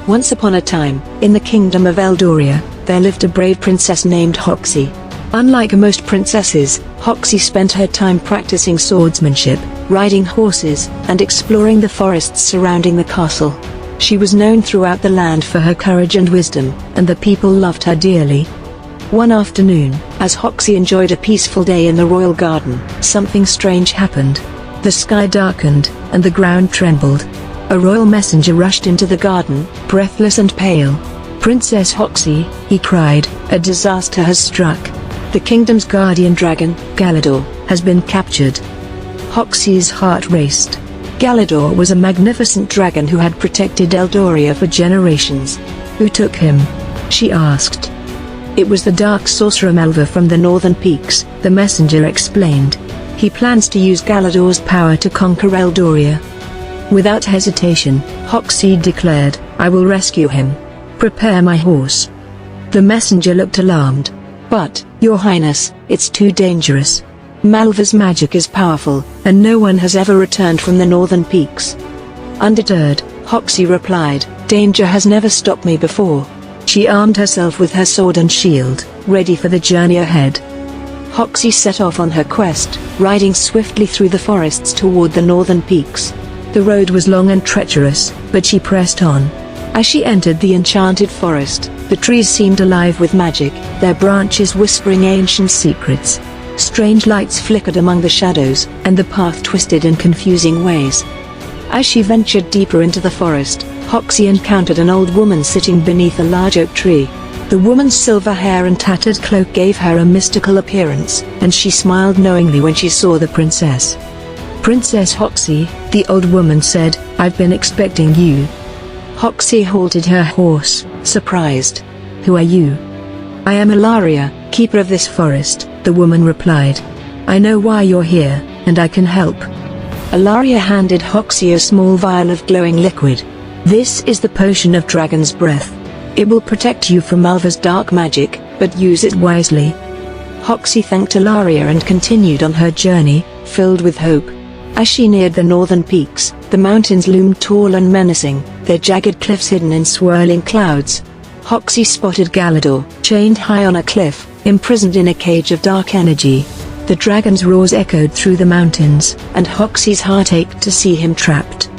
Once upon a time, in the kingdom of Eldoria, there lived a brave princess named Hoxie. Unlike most princesses, Hoxie spent her time practicing swordsmanship, riding horses, and exploring the forests surrounding the castle. She was known throughout the land for her courage and wisdom, and the people loved her dearly. One afternoon, as Hoxie enjoyed a peaceful day in the royal garden, something strange happened. The sky darkened, and the ground trembled. A royal messenger rushed into the garden, breathless and pale. "Princess Hoxie," he cried, "a disaster has struck. The kingdom's guardian dragon, Galador, has been captured." Hoxie's heart raced. Galador was a magnificent dragon who had protected Eldoria for generations. "Who took him?" she asked. "It was the dark sorcerer Malva from the northern peaks," the messenger explained. "He plans to use Galador's power to conquer Eldoria." Without hesitation, Hoxie declared, "I will rescue him. Prepare my horse." The messenger looked alarmed. "But, Your Highness, it's too dangerous. Malva's magic is powerful, and no one has ever returned from the northern peaks." Undeterred, Hoxie replied, "Danger has never stopped me before." She armed herself with her sword and shield, ready for the journey ahead. Hoxie set off on her quest, riding swiftly through the forests toward the northern peaks. The road was long and treacherous, but she pressed on. As she entered the enchanted forest, the trees seemed alive with magic, their branches whispering ancient secrets. Strange lights flickered among the shadows, and the path twisted in confusing ways. As she ventured deeper into the forest, Hoxie encountered an old woman sitting beneath a large oak tree. The woman's silver hair and tattered cloak gave her a mystical appearance, and she smiled knowingly when she saw the princess. "Princess Hoxie," the old woman said, "I've been expecting you." Hoxie halted her horse, surprised. "Who are you?" "I am Ilaria, keeper of this forest," the woman replied. "I know why you're here, and I can help." Ilaria handed Hoxie a small vial of glowing liquid. "This is the potion of dragon's breath. It will protect you from Malva's dark magic, but use it wisely." Hoxie thanked Ilaria and continued on her journey, filled with hope. As she neared the northern peaks, the mountains loomed tall and menacing, their jagged cliffs hidden in swirling clouds. Hoxie spotted Galador, chained high on a cliff, imprisoned in a cage of dark energy. The dragon's roars echoed through the mountains, and Hoxie's heart ached to see him trapped.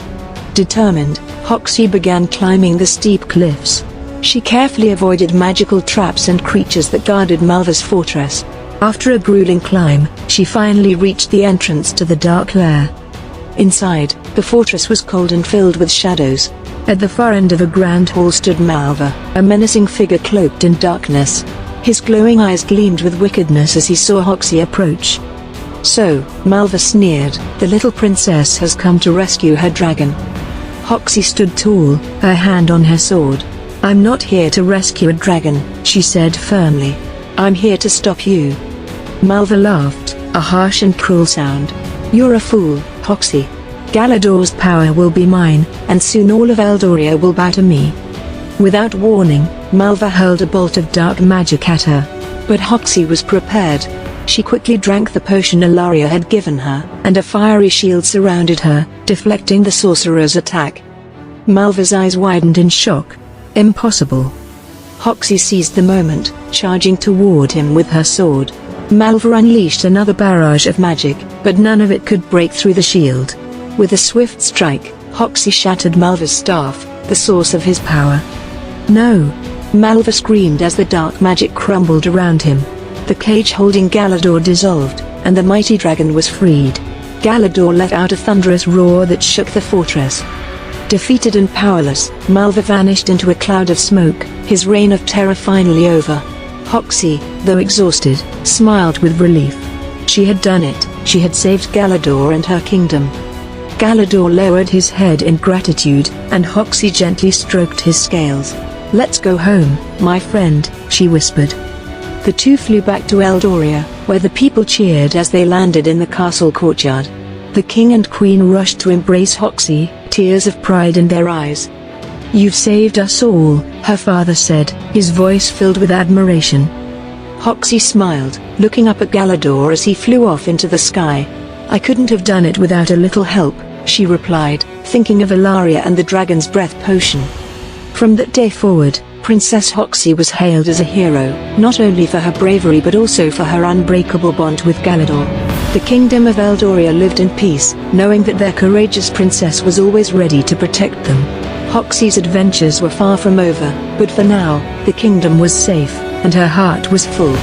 Determined, Hoxie began climbing the steep cliffs. She carefully avoided magical traps and creatures that guarded Malva's fortress. After a grueling climb, she finally reached the entrance to the dark lair. Inside, the fortress was cold and filled with shadows. At the far end of a grand hall stood Malva, a menacing figure cloaked in darkness. His glowing eyes gleamed with wickedness as he saw Hoxie approach. "So," Malva sneered, "the little princess has come to rescue her dragon." Hoxie stood tall, her hand on her sword. "I'm not here to rescue a dragon," she said firmly. "I'm here to stop you." Malva laughed, a harsh and cruel sound. "You're a fool, Hoxie. Galador's power will be mine, and soon all of Eldoria will bow to me." Without warning, Malva hurled a bolt of dark magic at her. But Hoxie was prepared. She quickly drank the potion Ilaria had given her, and a fiery shield surrounded her, deflecting the sorcerer's attack. Malva's eyes widened in shock. Impossible. Hoxie seized the moment, charging toward him with her sword. Malva unleashed another barrage of magic, but none of it could break through the shield. With a swift strike, Hoxie shattered Malva's staff, the source of his power. "No!" Malva screamed as the dark magic crumbled around him. The cage holding Galador dissolved, and the mighty dragon was freed. Galador let out a thunderous roar that shook the fortress. Defeated and powerless, Malva vanished into a cloud of smoke, his reign of terror finally over. Hoxie, though exhausted, smiled with relief. She had done it, she had saved Galador and her kingdom. Galador lowered his head in gratitude, and Hoxie gently stroked his scales. "Let's go home, my friend," she whispered. The two flew back to Eldoria, where the people cheered as they landed in the castle courtyard. The king and queen rushed to embrace Hoxie, tears of pride in their eyes. "You've saved us all," her father said, his voice filled with admiration. Hoxie smiled, looking up at Galador as he flew off into the sky. "I couldn't have done it without a little help," she replied, thinking of Ilaria and the dragon's breath potion. From that day forward, Princess Hoxie was hailed as a hero, not only for her bravery but also for her unbreakable bond with Galador. The kingdom of Eldoria lived in peace, knowing that their courageous princess was always ready to protect them. Hoxie's adventures were far from over, but for now, the kingdom was safe, and her heart was full.